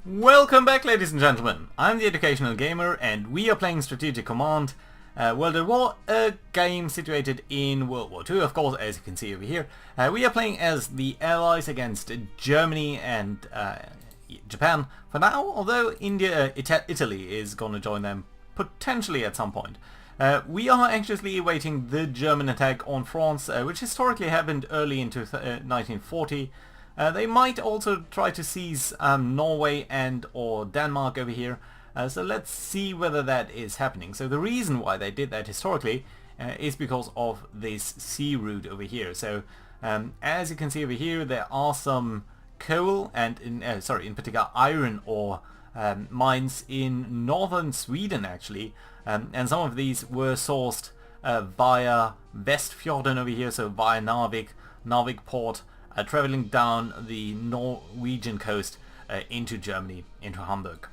Welcome back, ladies and gentlemen. I'm the Educational Gamer and we are playing Strategic Command World at War, a game situated in World War II, of course, as you can see over here. We are playing as the Allies against Germany and Japan for now, although Italy is going to join them potentially at some point. We are anxiously awaiting the German attack on France, which historically happened early into 1940. They might also try to seize Norway and or Denmark over here, so let's see whether that is happening. So the reason why they did that historically is because of this sea route over here. So as you can see over here, there are some coal and in particular iron ore mines in northern Sweden actually, and some of these were sourced via Westfjorden over here, so via Narvik port, traveling down the Norwegian coast into Germany, into Hamburg,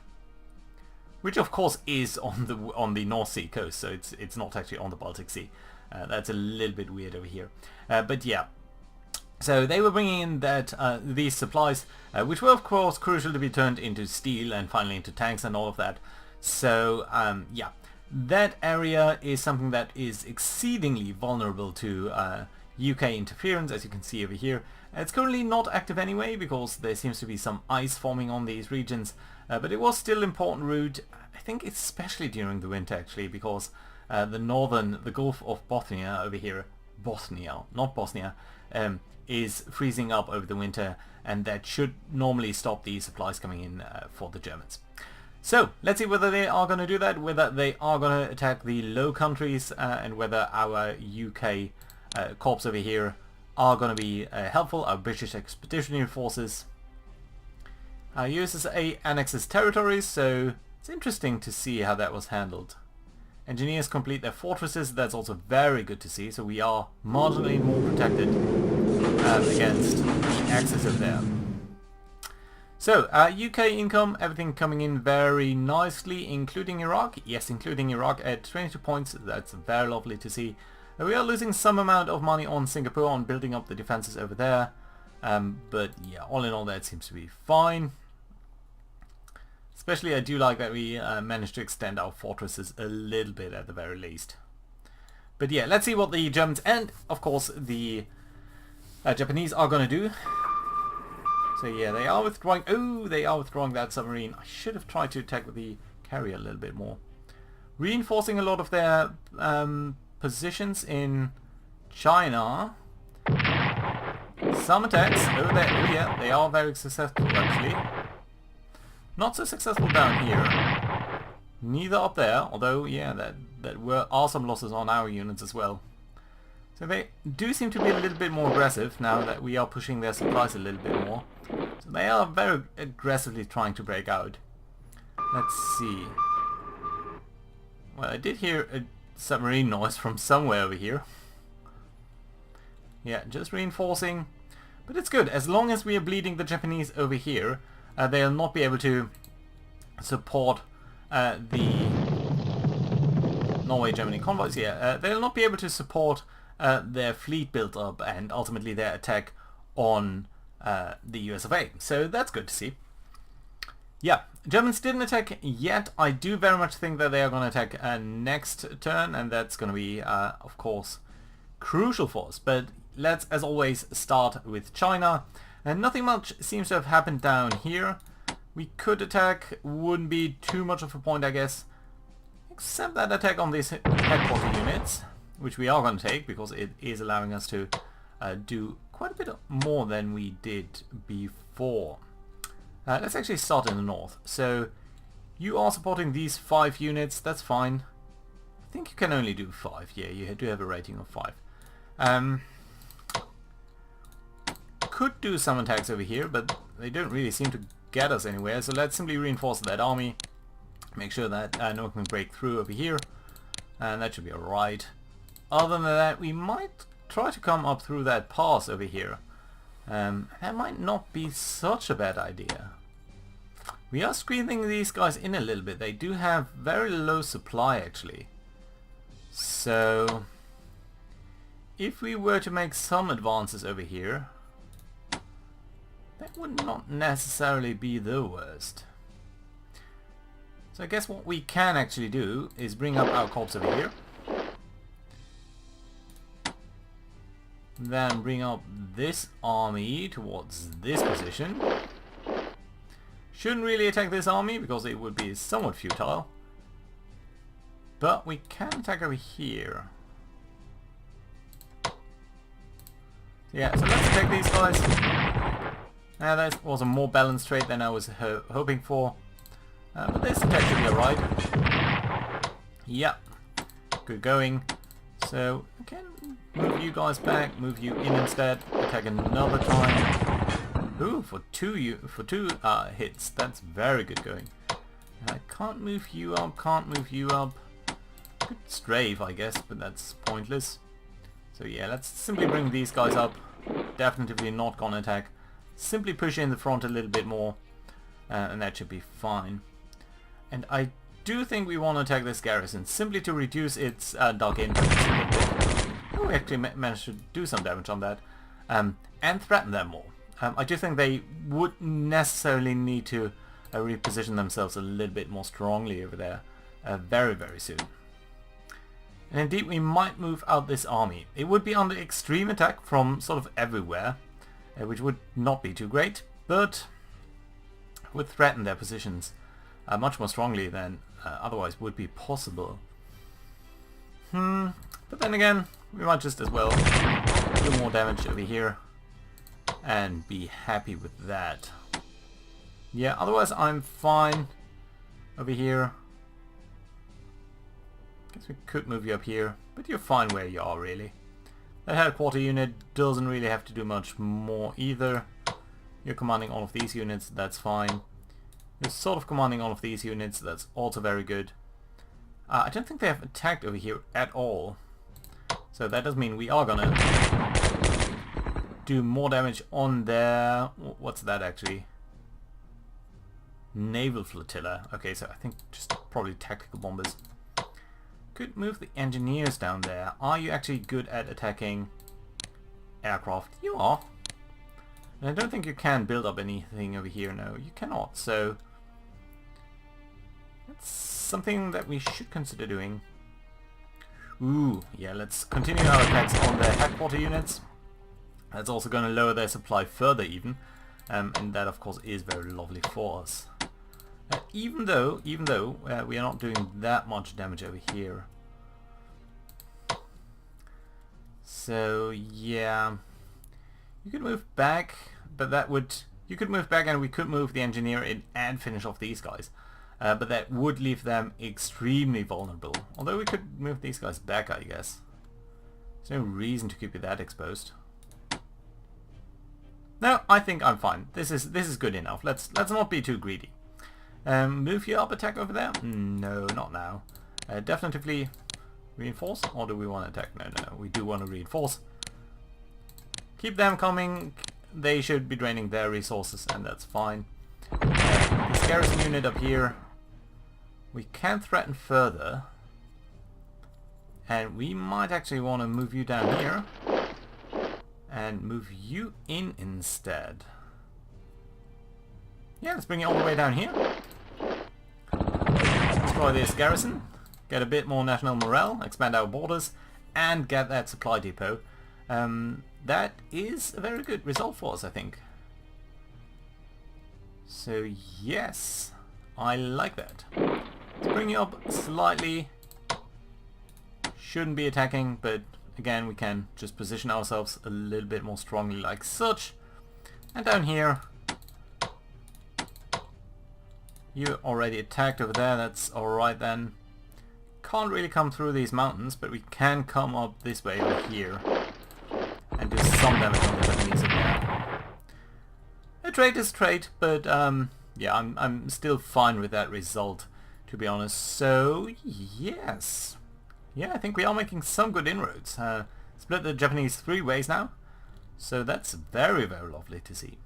which of course is on the North Sea coast, so it's not actually on the Baltic Sea. That's a little bit weird over here, but yeah. So they were bringing in that these supplies, which were of course crucial to be turned into steel and finally into tanks and all of that. So yeah, that area is something that is exceedingly vulnerable to UK interference, as you can see over here. It's currently not active anyway because there seems to be some ice forming on these regions, but it was still an important route, I think especially during the winter actually, because the Gulf of Bothnia over here, not Bosnia, is freezing up over the winter, and that should normally stop the supplies coming in for the Germans. So let's see whether they are going to do that, whether they are going to attack the Low Countries, and whether our UK corps over here are going to be helpful. Our British Expeditionary Forces. USSA annexes territories, so it's interesting to see how that was handled. Engineers complete their fortresses, that's also very good to see, so we are marginally more protected against the Axis over there. So, UK income, everything coming in very nicely, including Iraq. Yes, including Iraq at 22 points, that's very lovely to see. We are losing some amount of money on Singapore on building up the defenses over there, but yeah, all in all that seems to be fine. Especially I do like that we managed to extend our fortresses a little bit at the very least. But yeah, let's see what the Germans and of course the Japanese are going to do. So yeah, they are withdrawing. Oh, they are withdrawing that submarine. I should have tried to attack with the carrier a little bit more. Reinforcing a lot of their positions in China. Some attacks over there. Oh yeah, they are very successful actually. Not so successful down here. Neither up there, although yeah, there are some losses on our units as well. So they do seem to be a little bit more aggressive now that we are pushing their supplies a little bit more. So they are very aggressively trying to break out. Let's see. Well, I did hear a submarine noise from somewhere over here. Yeah, just reinforcing. But it's good. As long as we are bleeding the Japanese over here, they'll not be able to support the Norway-Germany convoys here. They'll not be able to support their fleet build-up and ultimately their attack on the US of A. So that's good to see. Yeah, Germans didn't attack yet. I do very much think that they are going to attack next turn, and that's going to be, of course, crucial for us. But let's, as always, start with China. And nothing much seems to have happened down here. We could attack, wouldn't be too much of a point, I guess. Except that attack on these headquarter units, which we are going to take because it is allowing us to do quite a bit more than we did before. Let's actually start in the north. So you are supporting these 5 units, that's fine. I think you can only do 5, yeah, you do have a rating of 5. Could do some attacks over here, but they don't really seem to get us anywhere, so let's simply reinforce that army. Make sure that no one can break through over here, and that should be alright. Other than that, we might try to come up through that pass over here. That might not be such a bad idea. We are squeezing these guys in a little bit. They do have very low supply actually. So if we were to make some advances over here, that would not necessarily be the worst. So I guess what we can actually do is bring up our corps over here. Then bring up this army towards this position. Shouldn't really attack this army because it would be somewhat futile. But we can attack over here. Yeah, so let's attack these guys. Now that was a more balanced trade than I was hoping for. But this attack should be alright. Yep. Good going. So, I can move you guys back, move you in instead, attack another time. Ooh, for two hits. That's very good going. I can't move you up, can't move you up. Could strafe, I guess, but that's pointless. So yeah, let's simply bring these guys up. Definitely not gonna attack. Simply push in the front a little bit more, and that should be fine. And I do think we want to attack this garrison, simply to reduce its dug in. Oh, we actually managed to do some damage on that, and threaten them more. I do think they would necessarily need to reposition themselves a little bit more strongly over there very, very soon. And indeed, we might move out this army. It would be under extreme attack from sort of everywhere, which would not be too great, but would threaten their positions much more strongly than otherwise would be possible. But then again, we might just as well do more damage over here and be happy with that. Yeah, otherwise I'm fine over here. Guess we could move you up here, but you're fine where you are really. That headquarter unit doesn't really have to do much more either. You're commanding all of these units, that's fine. You're sort of commanding all of these units, that's also very good. I don't think they have attacked over here at all. So that does mean we are gonna do more damage on their... what's that actually? Naval flotilla. Okay, so I think just probably tactical bombers. Could move the engineers down there. Are you actually good at attacking aircraft? You are. And I don't think you can build up anything over here. No, you cannot. So that's something that we should consider doing. Ooh, yeah, let's continue our attacks on the headquarter units. That's also going to lower their supply further even. And that of course is very lovely for us. Even though we are not doing that much damage over here. So yeah, you could move back, but that would... you could move back and we could move the engineer in and finish off these guys. But that would leave them extremely vulnerable. Although we could move these guys back, I guess. There's no reason to keep it that exposed. No, I think I'm fine. This is good enough. Let's not be too greedy. Move you up, attack over there? No, not now. Definitively reinforce, or do we want to attack? No, we do want to reinforce. Keep them coming. They should be draining their resources, and that's fine. This garrison unit up here, we can threaten further. And we might actually want to move you down here. And move you in instead. Yeah, let's bring it all the way down here. Destroy this garrison. Get a bit more national morale. Expand our borders. And get that supply depot. That is a very good result for us, I think. So yes, I like that. Let's bring you up slightly. Shouldn't be attacking, but again we can just position ourselves a little bit more strongly like such. And down here, you already attacked over there, that's alright then. Can't really come through these mountains, but we can come up this way over here and do some damage on the Japanese over there. A trade is trade, but yeah, I'm still fine with that result, to be honest. So yes, yeah, I think we are making some good inroads. Split the Japanese 3 ways now, so that's very, very lovely to see.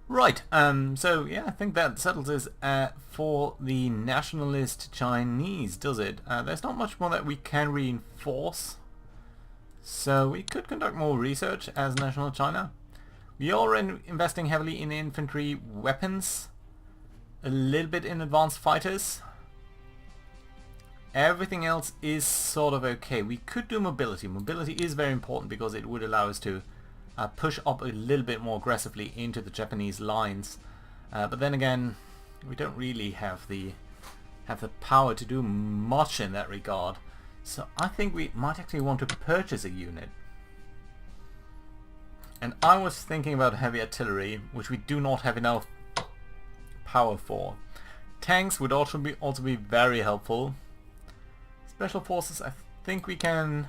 Right, so yeah, I think that settles us for the nationalist Chinese, does it? There's not much more that we can reinforce, so we could conduct more research as National China. We are investing heavily in infantry weapons, a little bit in advanced fighters. Everything else is sort of okay. We could do mobility. Mobility is very important because it would allow us to push up a little bit more aggressively into the Japanese lines. But then again, we don't really have the power to do much in that regard. So I think we might actually want to purchase a unit. And I was thinking about heavy artillery, which we do not have enough power for. Tanks would also be very helpful. Special forces, I think we can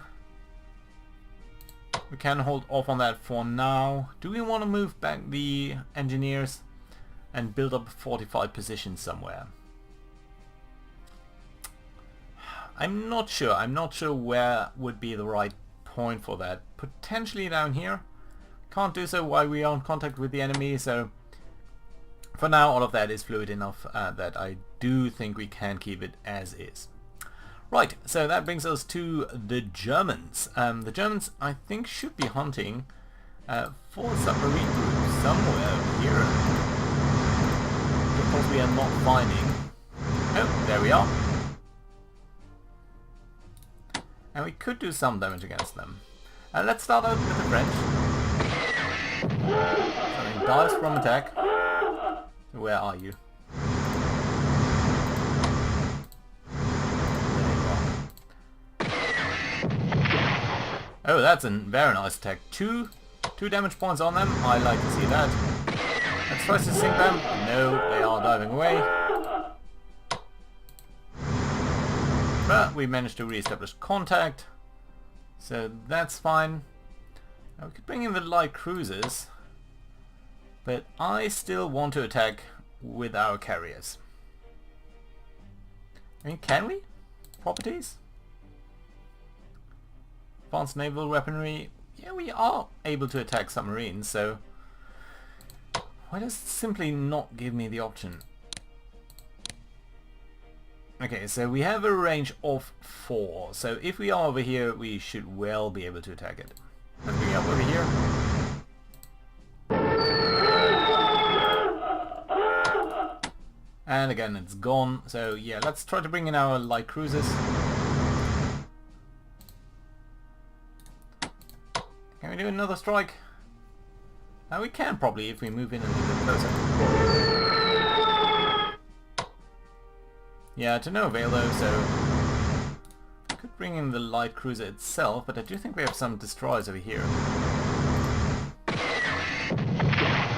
hold off on that for now. Do we want to move back the engineers and build up a fortified position somewhere? I'm not sure. I'm not sure where would be the right point for that. Potentially down here. Can't do so while we are in contact with the enemy, so for now all of that is fluid enough that I do think we can keep it as is. Right, so that brings us to the Germans. The Germans, I think, should be hunting for a submarine group somewhere over here. Of course we are not finding. Oh, there we are. And we could do some damage against them. Let's start out with the French. Something dives from attack. Where are you? Oh, that's a very nice attack. Two damage points on them. I like to see that. Let's try to sink them. No, they are diving away. But we managed to re-establish contact. So that's fine. Now we could bring in the light cruisers. But I still want to attack with our carriers. I mean, can we? Properties? Advanced naval weaponry. Yeah, we are able to attack submarines, so why does it simply not give me the option? Okay, so we have a range of 4, so if we are over here we should well be able to attack it. Let's bring it up over here. And again it's gone, so yeah, let's try to bring in our light cruisers. Can we do another strike? We can probably if we move in a little bit closer. Yeah, to no avail though, so I could bring in the light cruiser itself, but I do think we have some destroyers over here.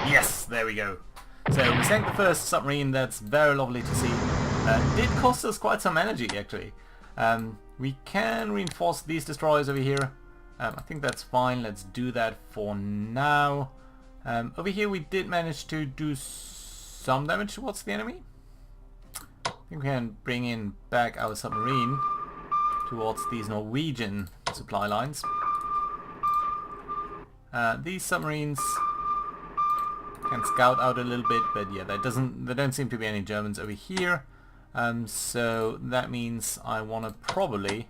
Yes, there we go. So we sank the first submarine. That's very lovely to see. Did cost us quite some energy actually. We can reinforce these destroyers over here. I think that's fine. Let's do that for now. Over here we did manage to do some damage towards the enemy. I think we can bring in back our submarine towards these Norwegian supply lines. These submarines can scout out a little bit, but yeah, there don't seem to be any Germans over here. So that means I want to probably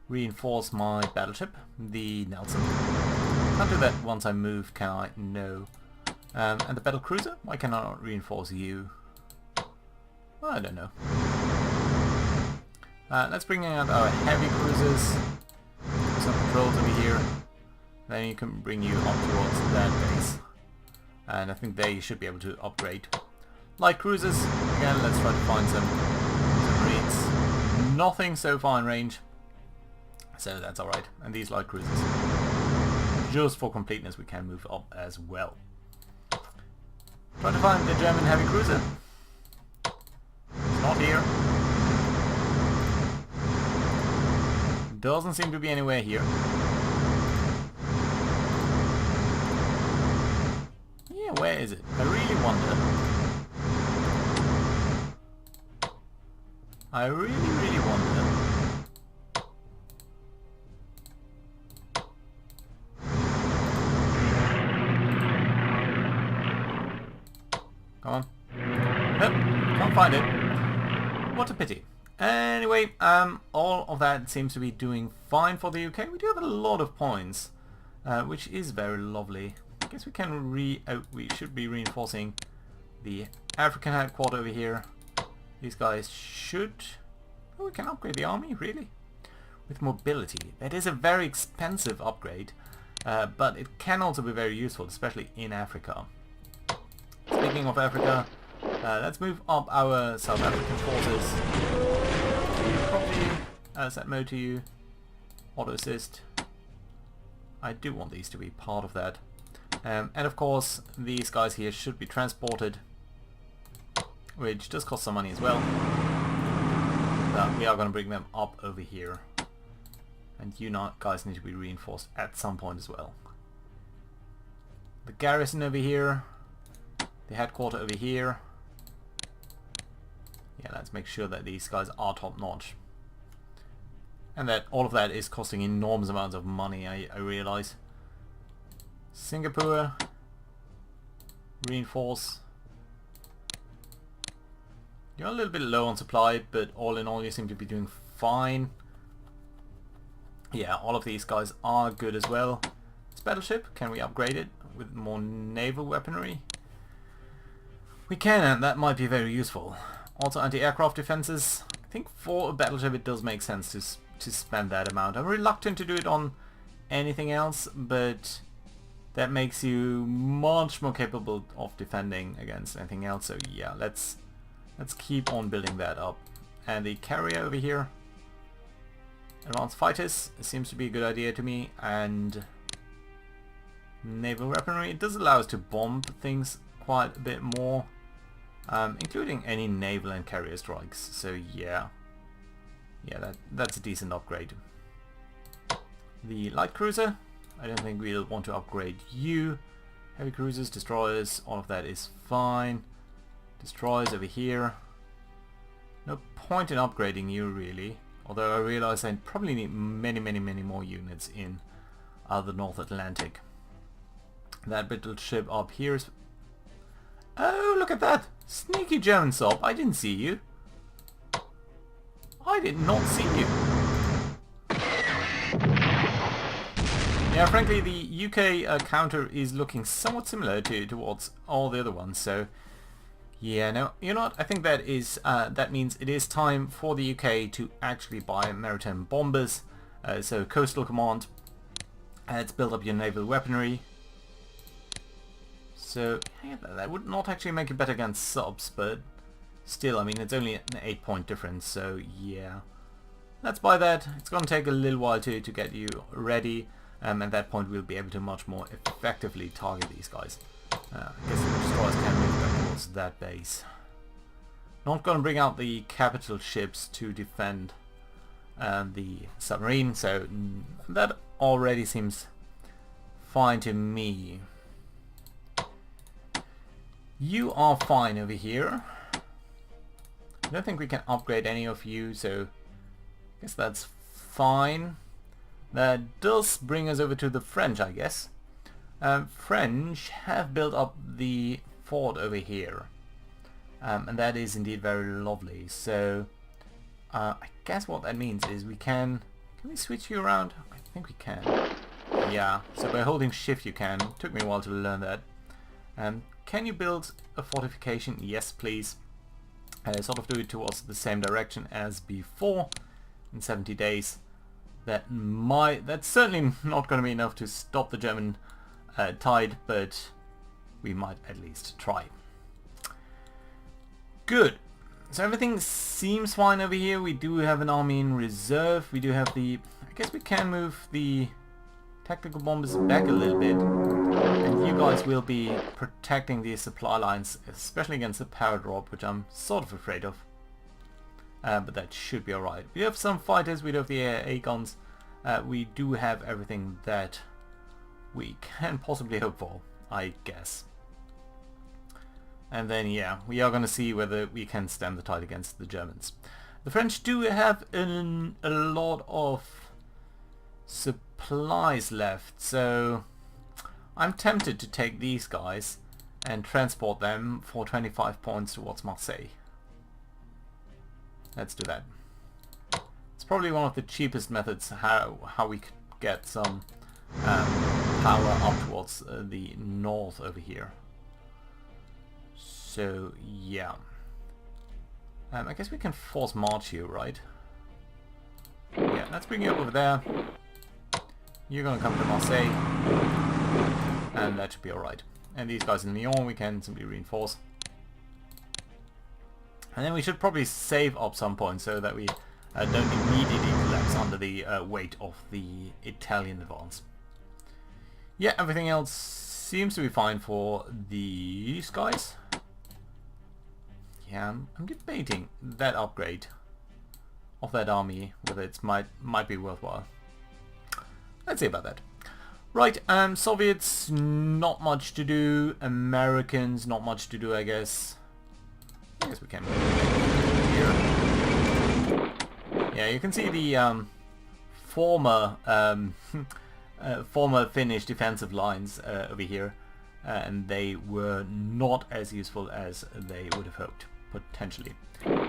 reinforce my battleship, the Nelson. Can't do that once I move, can I? No. And the battle cruiser? Why can I not reinforce you? Well, I don't know. Let's bring out our heavy cruisers. Some patrols over here. Then you can bring you up towards that base. And I think they should be able to upgrade. Light cruisers. Again, let's try to find some submarines. Nothing so far in range. So that's alright. And these light cruisers. Just for completeness we can move up as well. Try to find the German heavy cruiser. It's not here. Doesn't seem to be anywhere here. Yeah, where is it? I really wonder. I really wonder. Come on. Nope, can't find it. What a pity. Anyway, all of that seems to be doing fine for the UK. We do have a lot of points, which is very lovely. I guess we can we should be reinforcing the African headquarters over here. These guys should... Oh, we can upgrade the army, really? With mobility. That is a very expensive upgrade, but it can also be very useful, especially in Africa. Speaking of Africa, let's move up our South African forces. Probably set mode to you. Auto assist. I do want these to be part of that. And of course, these guys here should be transported, which does cost some money as well. But we are going to bring them up over here. And you guys need to be reinforced at some point as well. The garrison over here. The headquarters over here. Yeah, let's make sure that these guys are top notch. And that all of that is costing enormous amounts of money, I realize. Singapore. Reinforce. You're a little bit low on supply, but all in all you seem to be doing fine. Yeah, all of these guys are good as well. This battleship, can we upgrade it with more naval weaponry? We can, and that might be very useful. Also anti-aircraft defenses. I think for a battleship it does make sense to spend that amount. I'm reluctant to do it on anything else, but that makes you much more capable of defending against anything else. So yeah, let's keep on building that up. And the carrier over here, advanced fighters, seems to be a good idea to me. And naval weaponry, it does allow us to bomb things quite a bit more, including any naval and carrier strikes. So yeah, that's a decent upgrade. The light cruiser, I don't think we'll want to upgrade you. Heavy cruisers, destroyers, all of that is fine. Destroyers over here. No point in upgrading you really. Although I realize I probably need many more units in the North Atlantic. That battleship up here is... Oh, look at that! Sneaky German sub, I didn't see you. I did not see you. Yeah, frankly, the UK counter is looking somewhat similar towards all the other ones. So, yeah, no, you know what? I think that is that means it is time for the UK to actually buy maritime bombers. So, Coastal Command, let's build up your naval weaponry. So, yeah, that would not actually make it better against subs, but still, I mean, it's only an 8-point difference. So, yeah, let's buy that. It's going to take a little while to get you ready. At that point we'll be able to much more effectively target these guys. I guess the destroyers can move back towards that base. Not going to bring out the capital ships to defend the submarine, so that already seems fine to me. You are fine over here. I don't think we can upgrade any of you, so I guess that's fine. That does bring us over to the French, I guess. French have built up the fort over here. And that is indeed very lovely. So, I guess what that means is we can... Can we switch you around? I think we can. Yeah, so by holding shift you can. Took me a while to learn that. Can you build a fortification? Yes, please. Sort of do it towards the same direction as before in 70 days. That's certainly not going to be enough to stop the German tide, but we might at least try. Good. So everything seems fine over here. We do have an army in reserve. We do have the... I guess we can move the tactical bombers back a little bit. And you guys will be protecting the supply lines, especially against the power drop, which I'm sort of afraid of. But that should be alright. We have some fighters, we do have the AA guns. We do have everything that we can possibly hope for, I guess. And then, yeah, we are going to see whether we can stem the tide against the Germans. The French do have a lot of supplies left, so I'm tempted to take these guys and transport them for 25 points towards Marseille. Let's do that. It's probably one of the cheapest methods how we could get some power up towards the north over here. So yeah. I guess we can force march here, right? Yeah, let's bring you up over there. You're gonna come to Marseille. And that should be alright. And these guys in Lyon we can simply reinforce. And then we should probably save up some points so that we don't immediately collapse under the weight of the Italian advance. Yeah, everything else seems to be fine for these guys. Yeah, I'm debating that upgrade of that army, whether it might be worthwhile. Let's see about that. Right, Soviets, not much to do. Americans, not much to do, I guess. I guess we can move here. Yeah, you can see the former Finnish defensive lines over here, and they were not as useful as they would have hoped, potentially.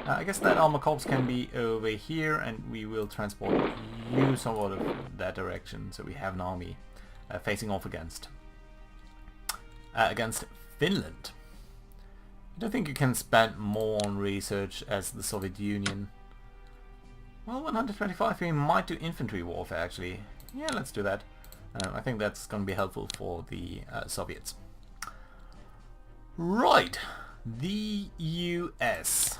I guess that armor corps can be over here, and we will transport you somewhat of that direction, so we have an army facing off against Finland. I don't think you can spend more on research as the Soviet Union. Well, 125, we might do infantry warfare actually. Yeah, let's do that. I think that's going to be helpful for the Soviets. Right, the US.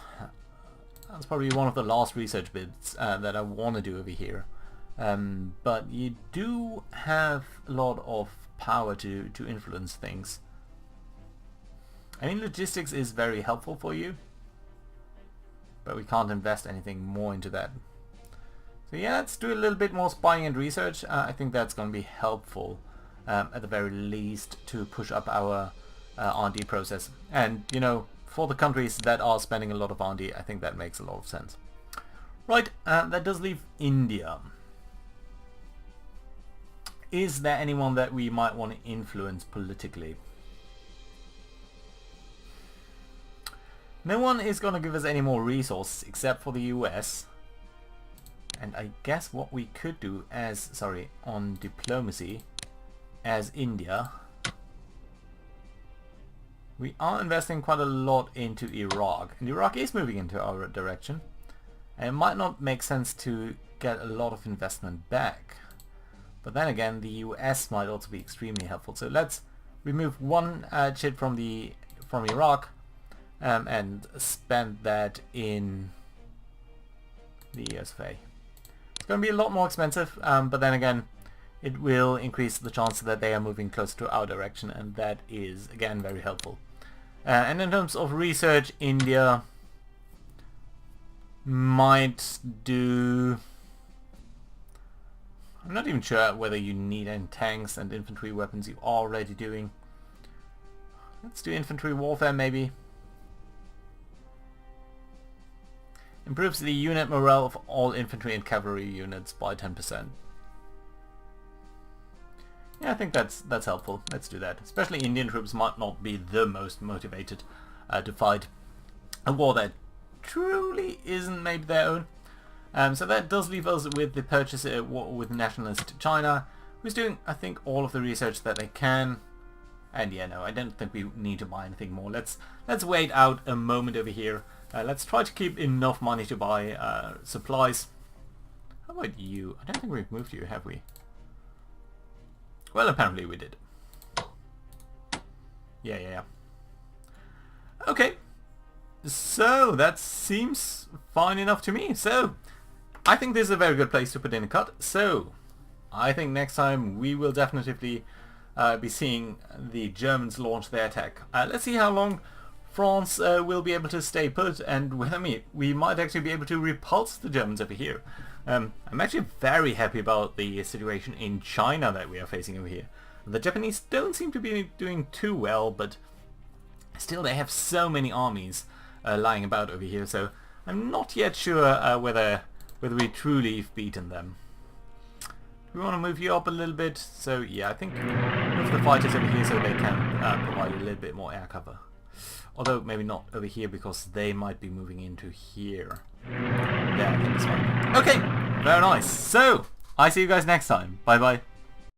That's probably one of the last research bits that I want to do over here. But you do have a lot of power to influence things. I mean, logistics is very helpful for you, but we can't invest anything more into that. So yeah, let's do a little bit more spying and research. I think that's going to be helpful, at the very least, to push up our R&D process. And, you know, for the countries that are spending a lot of R&D, I think that makes a lot of sense. Right, that does leave India. Is there anyone that we might want to influence politically? No one is going to give us any more resources except for the US. And I guess what we could do as, on diplomacy, as India, we are investing quite a lot into Iraq. And Iraq is moving into our direction. And it might not make sense to get a lot of investment back. But then again, the US might also be extremely helpful. So let's remove one chit from Iraq. And spend that in the US of A. It's going to be a lot more expensive, but then again, it will increase the chance that they are moving closer to our direction, and that is, again, very helpful. And in terms of research, India might do... I'm not even sure whether you need any tanks and infantry weapons. You are already doing. Let's do infantry warfare, maybe. Improves the unit morale of all infantry and cavalry units by 10%. Yeah, I think that's helpful. Let's do that. Especially Indian troops might not be the most motivated to fight a war that truly isn't maybe their own. So that does leave us with the purchase war with nationalist China, who's doing, I think, all of the research that they can. And yeah, no, I don't think we need to buy anything more. Let's wait out a moment over here. Let's try to keep enough money to buy supplies. How about you? I don't think we've moved you, have we? Well, apparently we did. Yeah. Okay. So, that seems fine enough to me. So, I think this is a very good place to put in a cut. So, I think next time we will definitely be seeing the Germans launch their attack. Let's see how long France will be able to stay put, and whether we might actually be able to repulse the Germans over here. I'm actually very happy about the situation in China that we are facing over here. The Japanese don't seem to be doing too well, but still they have so many armies lying about over here, so I'm not yet sure whether we truly have beaten them. We want to move you up a little bit, so yeah, I think move the fighters over here so they can provide a little bit more air cover. Although maybe not over here because they might be moving into here. There, I think it's fine. Okay, very nice. So, I see you guys next time. Bye bye.